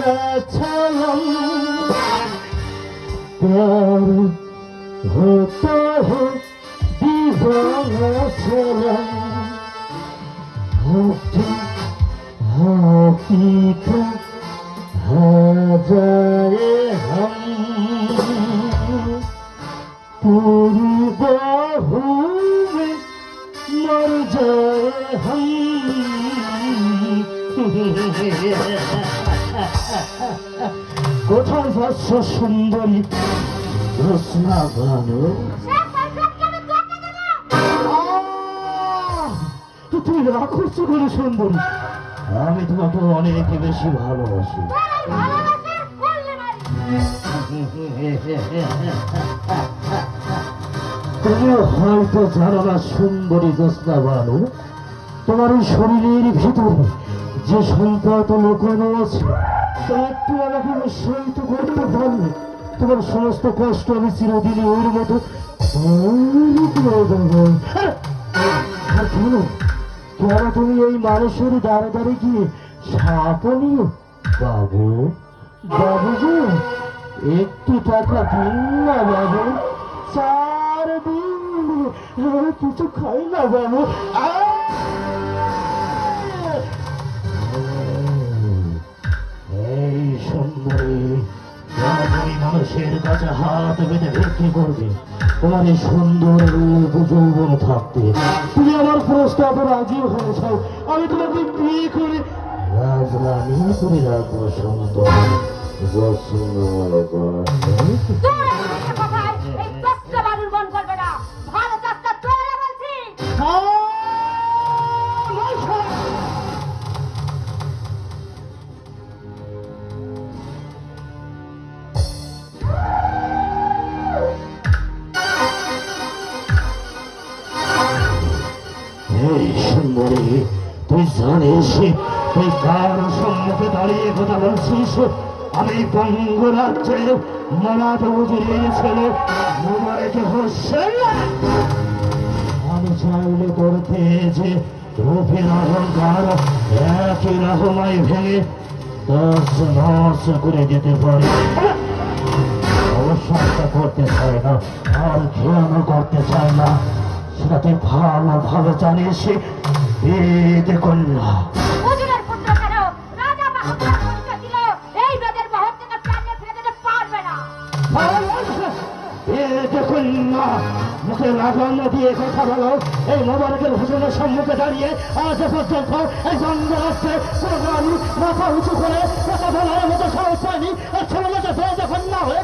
छलम प्यार होता है दीवाना छलम हकीकत हो जाए हम तेरी बाहों में मर जाए हम কোথায় যাচ্ছ সুন্দরী জ্যোৎস্না বানু? তুমি রাগ করছো করে সুন্দরী? আমি তোমাকে অনেক বেশি ভালোবাসি। তুমি হয়তো জানো না সুন্দরী জ্যোৎস্না বানু, তোমার এই শরীরের ভিতরে যে সম্পদ লুকানো আছে তা একটু আমাকে উৎসাহিত করতে পারলে তোমার সমস্ত কষ্ট আমি চিরদিনই ওর মতো আর কেন কেন তুমি এই মানুষের দ্বারে দ্বারে গিয়ে সাপ নিয়ে বাবু বাবু যে একটু টাকা দিন না বাবু, 4 দিন কিছু খাই না বাবু। এই সুন্দরী তুমি মানুষের কাছে হাত বেঁধে বিক্রি করবে তোমার এই সুন্দর রূপ যৌবন থাকতে? তুমি আমার প্রস্তাবে রাজি হয়েছ, আমি তোমাকে বিয়ে করে রাজরানী করে রাখবো সুন্দর। সুন্দরী তুই জানিস তুই কার সম্মুখে দাঁড়িয়ে কথা বলছিস? আমি বঙ্গরাজ্যের মরাদ উজিরের ছেলে মোবারক হোসেন। আমি চাইলে করতে যে রূপের অহংকার একই রহমায় ভেঙে 10 নস করে দিতে পারি। অবশ্যই করতে চাই না আর ঘৃণা করতে চাই না, সেটা তুই ভালোভাবে জানিস। বেদে কন্যা মুখে লাগাম দিয়ে কথা বলো। এই মোবারকের হোসেনের সম্মুখে দাঁড়িয়ে আজ পর্যন্ত এই জঙ্গলে কোনো গাড়ি মাথা উঁচু করে কথা বলার মতো সাহস পায়নি। আর ছেলে যখন না হয়ে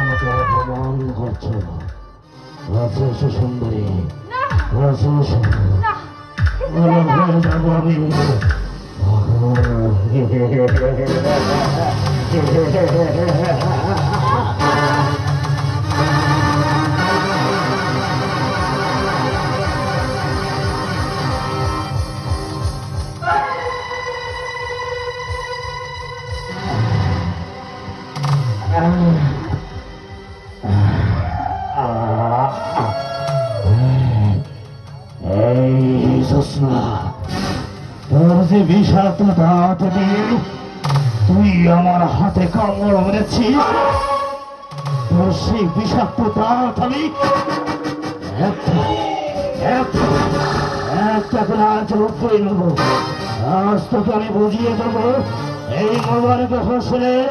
আমাকে অপমান করছো। সুন্দরী যাবো আমি। তোর যে বিষাক্ত দাঁত দিয়ে তুই আমার হাতে কামড় মেরেছিস, তোর সেই বিষাক্ত দাঁত আমি একটা করে আজ রূপে নেব। আজ তোকে আমি বুঝিয়ে দেবো এই মোবারক হোসেনের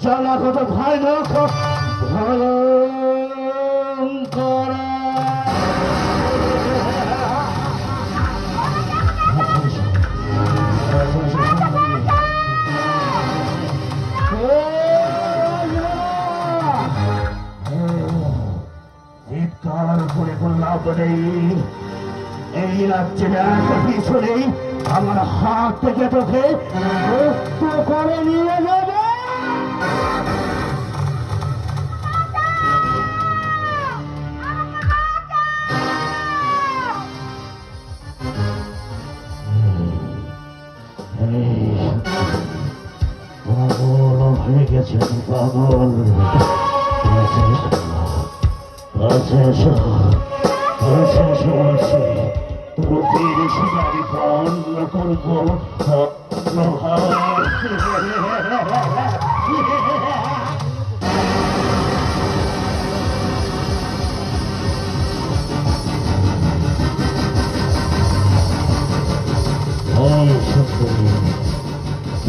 জ্বালা কত ভয়ানক ভয়ঙ্কর। চিৎকার করে বললাম এই রাজ্যের পিছনে আমার হাত থেকে তোকে মুক্ত করে নিয়ে যাবে। পাগল হয়ে গেছে পাগল। রূপের শিকারি পণ্য করবো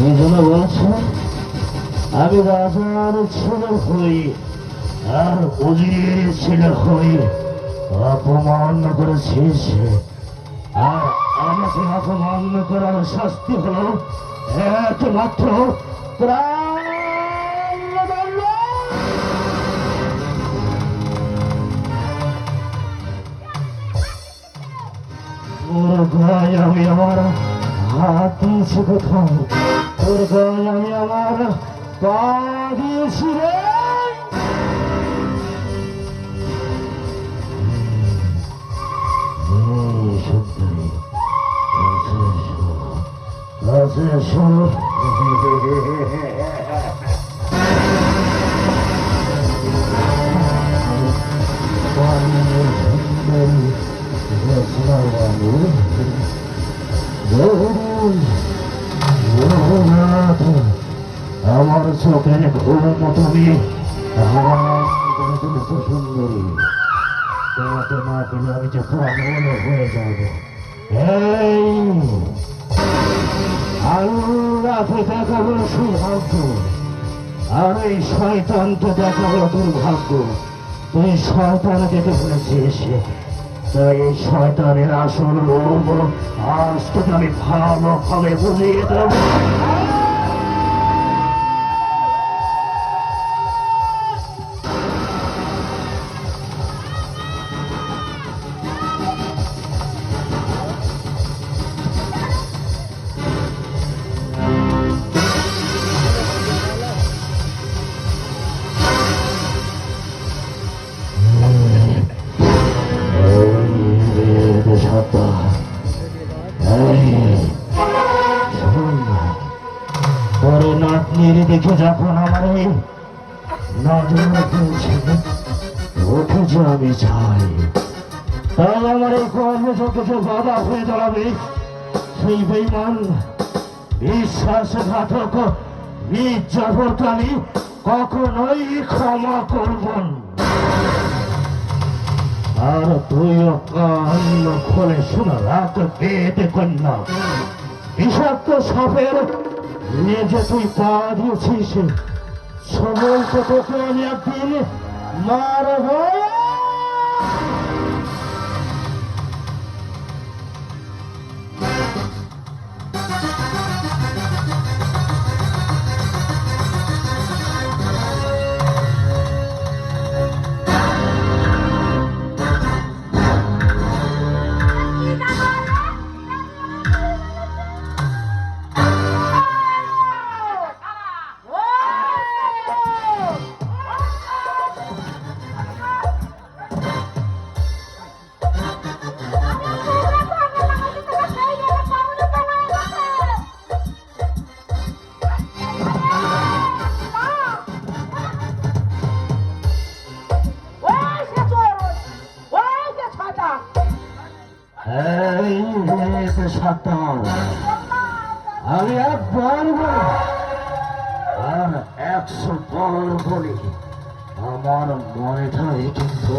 এই জন্য বলছো আমি রাজার ছেলে হই আর উজির ছেলে হই অপমান করেছিস আর আমাকে অপমান করার শাস্তি হলো একমাত্র প্রাণদণ্ড। তোর গায়ে আমি আমার হাত দিয়েছি কোথাও, তোর গায়ে আমি আমার পা দিয়েছি রে। আমার চোখের ঘোর তুমি সুন্দরী, তোমাকে না পেলে আমি যে পাগল হয়ে যাব। এই আল্লাহকে দেখাবো সৌভাগ্য আর এই শয়তানকে দেখাবো দুর্ভাগ্য। তুই শয়তান যেতে বলেছিস, তাই এই শয়তানের আসল রূপ আজ তোকে আমি ভালোভাবে বুঝিয়ে দেবো। পরে নাতনির দেখে যখন আমার এই নজর পেয়েছে ওকে যে আমি চাই, তাই আমার এই কর্মযোগ্য যে বাধা হয়ে দাঁড়াবে সেই বেঈমান বিশ্বাসঘাতক মির্জাফরকে আমি কখনোই ক্ষমা করব না। আর তুইও কান খোলে শোনা রাখ, পেটে কন্যা বিষাক্ত সাপের নিজে তুই পা দিয়েছিস, সমস্ত তোকে আমি একদিন মারব। আমি একবার আর 100 বার বলি, আমার মনে থাকে কিন্তু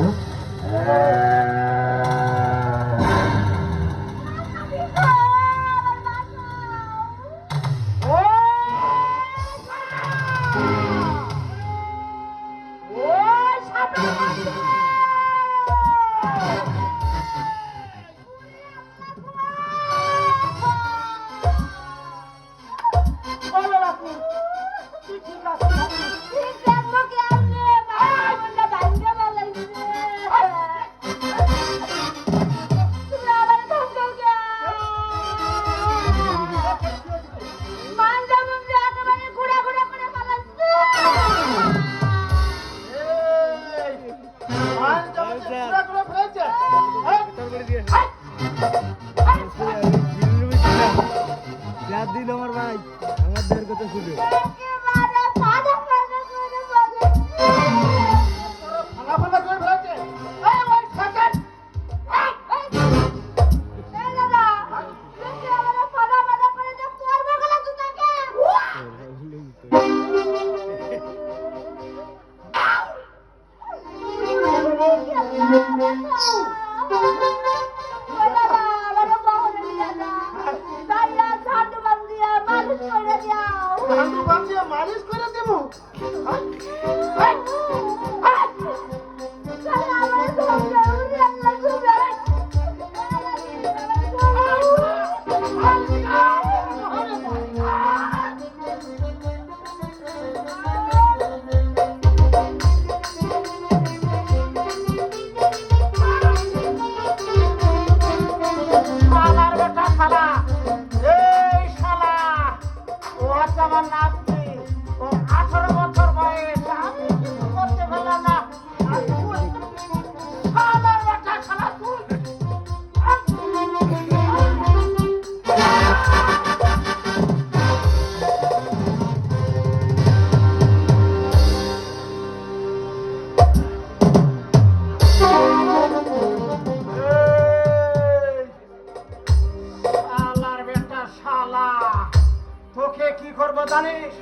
দিল আমার ভাই আমার দের কথা শুনে ভান্ডু বান্ধিয়ে মালিশ করে দেবো শালার বেটা শালা, এই শালা, ও হচ্ছে আমার নাতনি, ও 18 বছর বয়স, আমি কিছু করতে পারলাম না। আর তুই, শালার বেটা শালা তুই। শালার বেটা শালা, তোকে কি করবো জানিস?